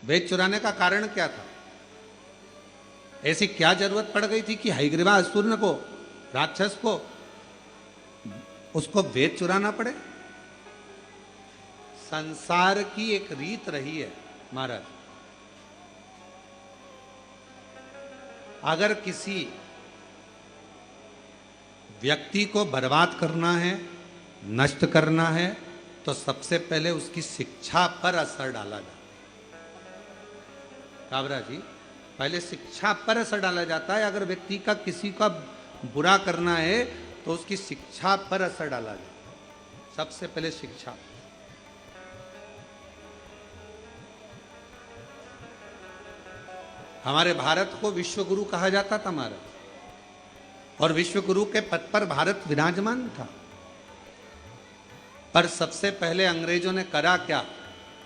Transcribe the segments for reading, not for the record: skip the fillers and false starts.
वेद चुराने का कारण क्या था? ऐसी क्या जरूरत पड़ गई थी कि हयग्रीवा असुर को, राक्षस को, उसको वेद चुराना पड़े? संसार की एक रीत रही है महाराज, अगर किसी व्यक्ति को बर्बाद करना है, नष्ट करना है, तो सबसे पहले उसकी शिक्षा पर असर डाला जाता है। काबरा जी, पहले शिक्षा पर असर डाला जाता है। अगर व्यक्ति का किसी का बुरा करना है तो उसकी शिक्षा पर असर डाला जाता है, सबसे पहले शिक्षा। हमारे भारत को विश्व गुरु कहा जाता था महाराज, और विश्व गुरु के पद पर भारत विराजमान था। पर सबसे पहले अंग्रेजों ने करा क्या?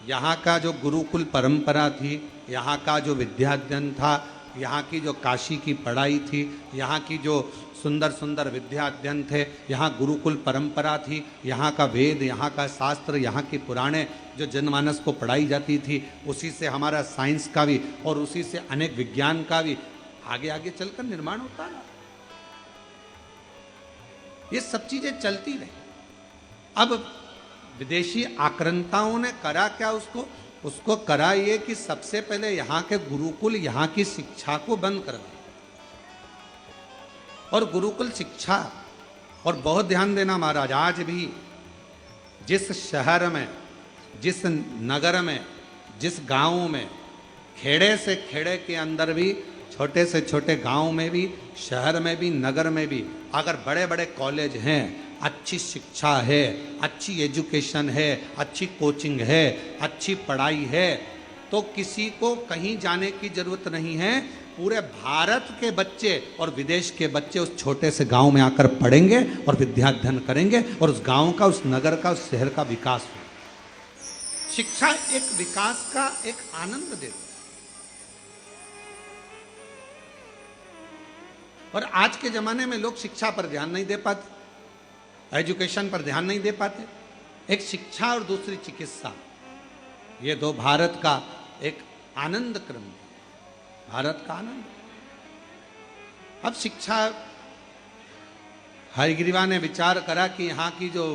यहाँ का जो गुरुकुल परंपरा थी, यहाँ का जो विद्याध्ययन था, यहाँ की जो काशी की पढ़ाई थी, यहाँ की जो सुंदर सुंदर विद्याध्ययन थे, यहाँ गुरुकुल परंपरा थी, यहाँ का वेद, यहाँ का शास्त्र, यहाँ की पुराणे जो जनमानस को पढ़ाई जाती थी, उसी से हमारा साइंस का भी और उसी से अनेक विज्ञान का भी आगे आगे चलकर निर्माण होता है। ये सब चीजें चलती रही। अब विदेशी आक्रांताओं ने करा क्या? उसको करा ये कि सबसे पहले यहाँ के गुरुकुल, यहाँ की शिक्षा को बंद कर दिया। और गुरुकुल शिक्षा, और बहुत ध्यान देना महाराज, आज भी जिस शहर में, जिस नगर में, जिस गांव में, खेड़े से खेड़े के अंदर भी, छोटे से छोटे गांव में भी, शहर में भी, नगर में भी अगर बड़े बड़े कॉलेज हैं, अच्छी शिक्षा है, अच्छी एजुकेशन है, अच्छी कोचिंग है, अच्छी पढ़ाई है, तो किसी को कहीं जाने की जरूरत नहीं है। पूरे भारत के बच्चे और विदेश के बच्चे उस छोटे से गांव में आकर पढ़ेंगे और विद्याध्ययन करेंगे, और उस गांव का, उस नगर का, उस शहर का विकास हो। शिक्षा एक विकास का एक आनंद देती है। और आज के जमाने में लोग शिक्षा पर ध्यान नहीं दे पाते, एजुकेशन पर ध्यान नहीं दे पाते। एक शिक्षा और दूसरी चिकित्सा, ये दो भारत का एक आनंद क्रम है, भारत का आनंद। अब शिक्षा, हयग्रीवा ने विचार करा कि यहाँ की जो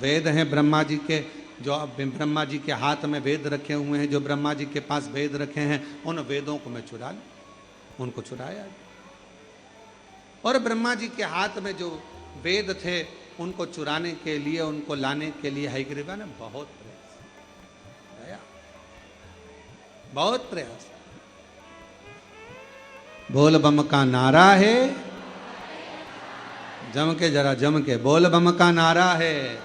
वेद हैं ब्रह्मा जी के, जो ब्रह्मा जी के हाथ में वेद रखे हुए हैं, जो ब्रह्मा जी के पास वेद रखे हैं, उन वेदों को मैं चुरा लूं। उनको चुराया, और ब्रह्मा जी के हाथ में जो वेद थे उनको चुराने के लिए, उनको लाने के लिए हयग्रीवा ने बहुत प्रयास किया, बहुत प्रयास। बोल बम का नारा है, जम के, जरा जम के बोल बम का नारा है,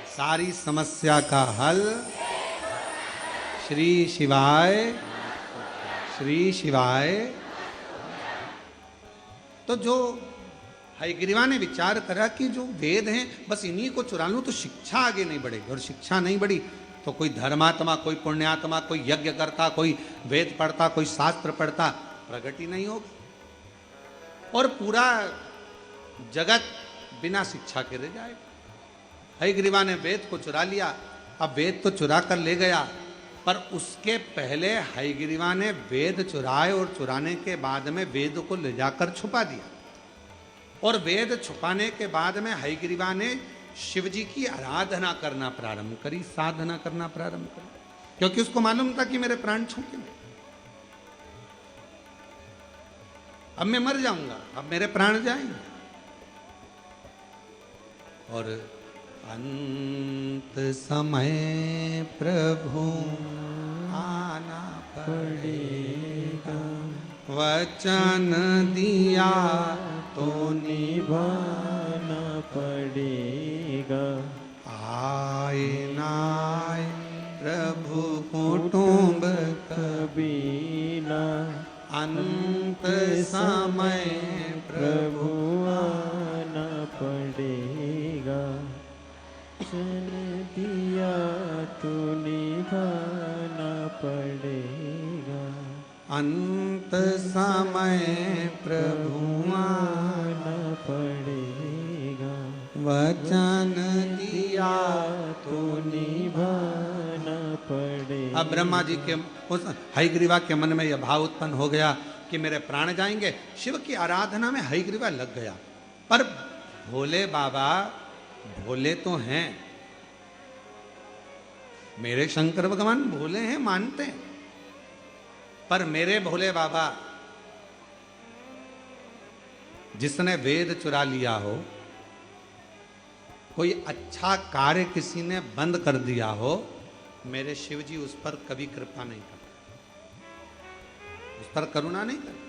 सारी समस्या का हल श्री शिवाय, श्री शिवाय। तो जो हयग्रीवा ने विचार करा कि जो वेद हैं बस इन्हीं को चुरा लूं तो शिक्षा आगे नहीं बढ़ेगी, और शिक्षा नहीं बढ़ी तो कोई धर्मात्मा, कोई पुण्यात्मा, कोई यज्ञ करता, कोई वेद पढ़ता, कोई शास्त्र पढ़ता प्रगति नहीं होगी, और पूरा जगत बिना शिक्षा के रह जाएगा। हयग्रीवा ने वेद को चुरा लिया। अब वेद तो चुरा कर ले गया, पर उसके पहले हयग्रीवा ने वेद चुराए, और चुराने के बाद में वेद को ले जाकर छुपा दिया। और वेद छुपाने के बाद में हयग्रीवा ने शिव जी की आराधना करना प्रारंभ करी, साधना करना प्रारंभ करी, क्योंकि उसको मालूम था कि मेरे प्राण छूटेंगे, अब मैं मर जाऊंगा, अब मेरे प्राण जाएंगे। और अंत समय प्रभु आना पड़ेगा, वचन दिया तो निभाना पड़ेगा। आए नाय प्रभु कुटुंब कबीला, अंत समय प्रभु आना पड़ेगा। वचन दिया तो निभाना पड़ेगा, अंत समय प्रभु आना पड़ेगा। वचन दिया तो निभाना पड़ेगा। अब ब्रह्मा जी के उस हयग्रीवा के मन में यह भाव उत्पन्न हो गया कि मेरे प्राण जाएंगे। शिव की आराधना में हयग्रीवा लग गया। पर भोले बाबा भोले तो हैं, मेरे शंकर भगवान भोले हैं, मानते हैं, पर मेरे भोले बाबा जिसने वेद चुरा लिया हो, कोई अच्छा कार्य किसी ने बंद कर दिया हो, मेरे शिव जी उस पर कभी कृपा नहीं करते, उस पर करुणा नहीं करते।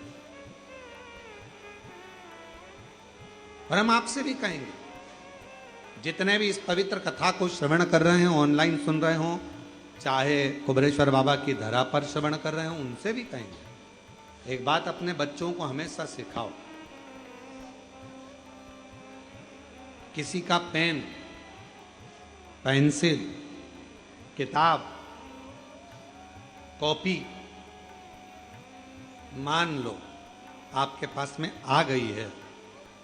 और हम आपसे भी कहेंगे, जितने भी इस पवित्र कथा को श्रवण कर रहे हैं, ऑनलाइन सुन रहे हो, चाहे कुबेरेश्वर बाबा की धरा पर श्रवण कर रहे हो, उनसे भी कहेंगे, एक बात अपने बच्चों को हमेशा सिखाओ, किसी का पेन, पेंसिल, किताब, कॉपी मान लो आपके पास में आ गई है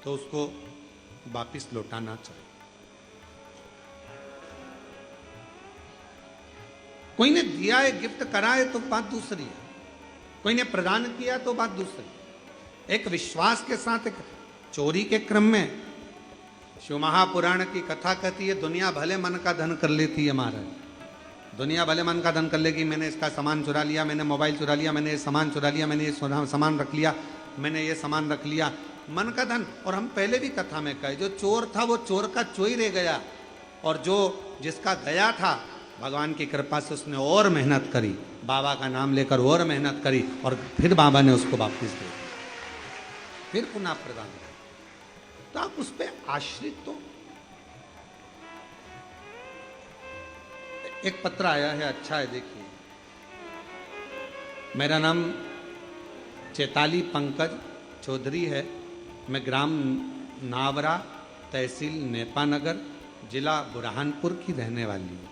तो उसको वापिस लौटाना चाहिए। कोई ने दिया है, गिफ्ट करा है तो बात दूसरी है, कोई ने प्रदान किया तो बात दूसरी। एक विश्वास के साथ, एक चोरी के क्रम में शिव महापुराण की कथा कहती है, दुनिया भले मन का धन कर लेती है महाराज, दुनिया भले मन का धन कर लेगी, मैंने इसका सामान चुरा लिया, मैंने मोबाइल चुरा लिया, मैंने ये सामान चुरा लिया, मैंने ये सामान रख लिया, मैंने ये सामान रख लिया, मन का धन। और हम पहले भी कथा में कहे, जो चोर था वो चोर का चोरी रह गया, और जो जिसका गया था भगवान की कृपा से उसने और मेहनत करी, बाबा का नाम लेकर और मेहनत करी, और फिर बाबा ने उसको वापस दे दिया, फिर पुनः प्रदान किया। तो आप उस पर आश्रित तो। एक पत्र आया है, अच्छा है, देखिए। मेरा नाम चैताली पंकज चौधरी है, मैं ग्राम नावरा, तहसील नेपानगर, जिला बुरहानपुर की रहने वाली हूँ।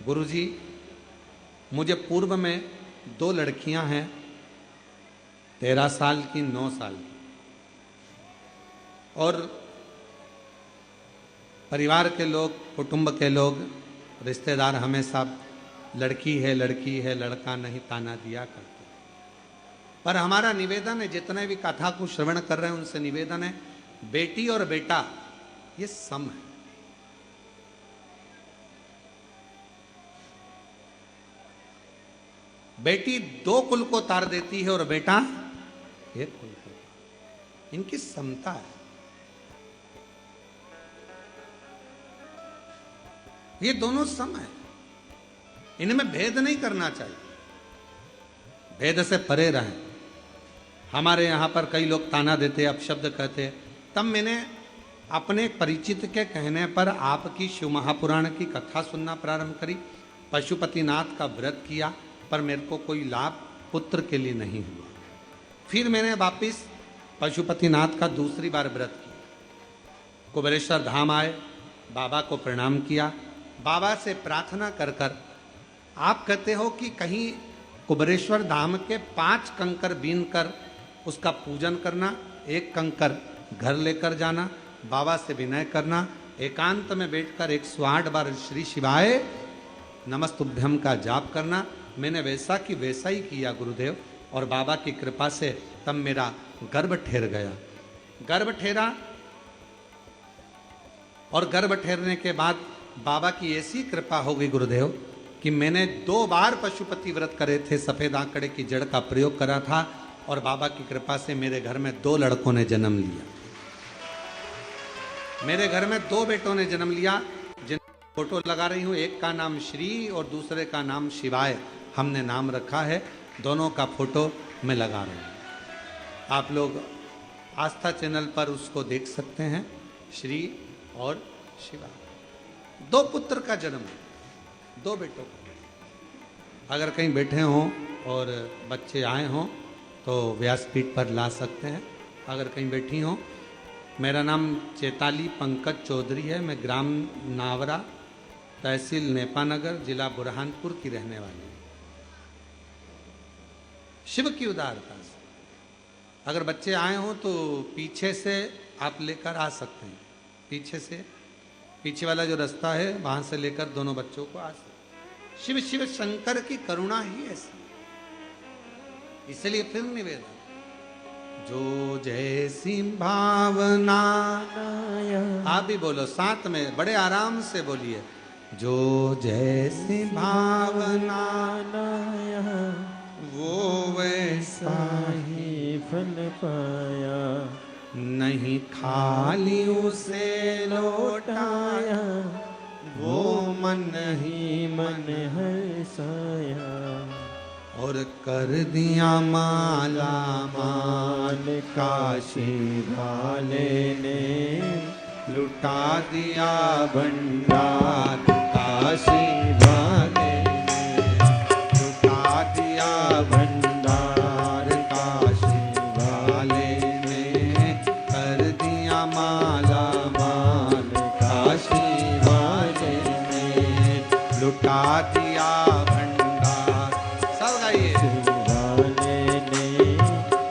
गुरुजी, मुझे पूर्व में 2 लड़कियां हैं, 13 साल की, 9 साल की, और परिवार के लोग, कुटुंब के लोग, रिश्तेदार हमेशा लड़की है, लड़की है, लड़का नहीं ताना दिया करते। पर हमारा निवेदन है, जितने भी कथा को श्रवण कर रहे हैं उनसे निवेदन है, बेटी और बेटा ये सम है। बेटी 2 कुल को तार देती है और बेटा 1 कुल को, इनकी समता है। ये दोनों सम है, इनमें भेद नहीं करना चाहिए, भेद से परे रहें। हमारे यहाँ पर कई लोग ताना देते, अपशब्द कहते, तब मैंने अपने परिचित के कहने पर आपकी शिव महापुराण की कथा सुनना प्रारंभ करी, पशुपतिनाथ का व्रत किया, पर मेरे को कोई लाभ पुत्र के लिए नहीं हुआ। फिर मैंने वापिस पशुपतिनाथ का दूसरी बार व्रत किया, कुबेरेश्वर धाम आए, बाबा को प्रणाम किया, बाबा से प्रार्थना कर कर, आप कहते हो कि कहीं कुबेरेश्वर धाम के 5 कंकर बीन कर उसका पूजन करना, 1 कंकर घर लेकर जाना, बाबा से विनय करना, एकांत में बैठकर 108 बार श्री शिवाय नमस्तुभ्यम का जाप करना। मैंने वैसा कि वैसा ही किया गुरुदेव, और बाबा की कृपा से तब मेरा गर्भ ठहर गया। गर्भ ठहरा, और गर्भ ठहरने के बाद बाबा की ऐसी कृपा हो गई गुरुदेव कि मैंने 2 बार पशुपति व्रत करे थे, सफेद आंकड़े की जड़ का प्रयोग करा था, और बाबा की कृपा से मेरे घर में 2 लड़कों ने जन्म लिया। मेरे घर में 2 बेटों ने जन्म लिया, जिन फोटो लगा रही हूं, एक का नाम श्री और दूसरे का नाम शिवाय हमने नाम रखा है। दोनों का फोटो मैं लगा रहा हूं, आप लोग आस्था चैनल पर उसको देख सकते हैं, श्री और शिवा। 2 पुत्र का जन्म, 2 बेटों का। अगर कहीं बैठे हों और बच्चे आए हों तो व्यासपीठ पर ला सकते हैं। अगर कहीं बैठी हों, मेरा नाम चैताली पंकज चौधरी है, मैं ग्राम नावरा, तहसील नेपानगर, जिला बुरहानपुर की रहने वाली हूँ। शिव की उदारता से अगर बच्चे आए हों तो पीछे से आप लेकर आ सकते हैं, पीछे से पीछे वाला जो रास्ता है वहां से लेकर दोनों बच्चों को आज शिव शिव शंकर की करुणा ही ऐसी, इसलिए फिर निवेदन, जो जैसी भावना, आप भी बोलो साथ में, बड़े आराम से बोलिए, जो जैसी भावना वो वैसा ही फल पाया, नहीं खाली उसे लौटाया, वो मन ही मन हर्षाया, और कर दिया माला माल काशी वाले ने, लुटा दिया भंडार काशी वाले ने, लुटा दिया भंडार काशी वाले ने, कर दिया माला माल काशी वाले ने, लुटा दिया भंडार। सब गाइए, वाले ने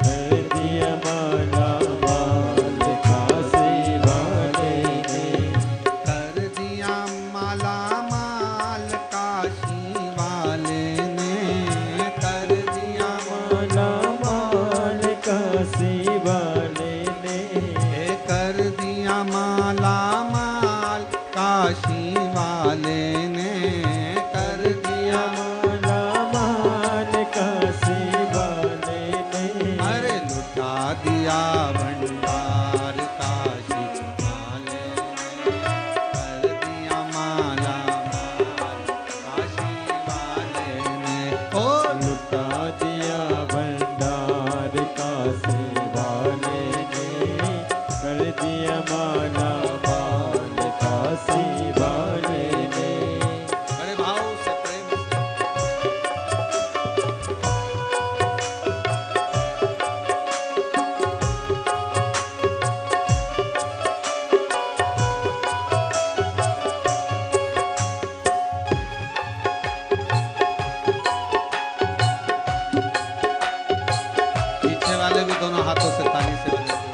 कर दिया माला माल काशी वाले ने, कर दिया माला माल काशी वाले ने, कर दिया माला माल काशी वाले ने, कर दिया माला माल काशी वाले ने, कर दिया माला माल काशी वाले ने, अरे लुटा दिया भंडार काशी वाले ने, कर दिया माला माल काशी वाले ने, ओ लुटा दिया भंडार काशी वाले ने, कर दिया माला माल काशी वाले ने। बड़े भाव से प्रेम से पीछे वाले भी दोनों हाथों से ताली से बजाते हैं।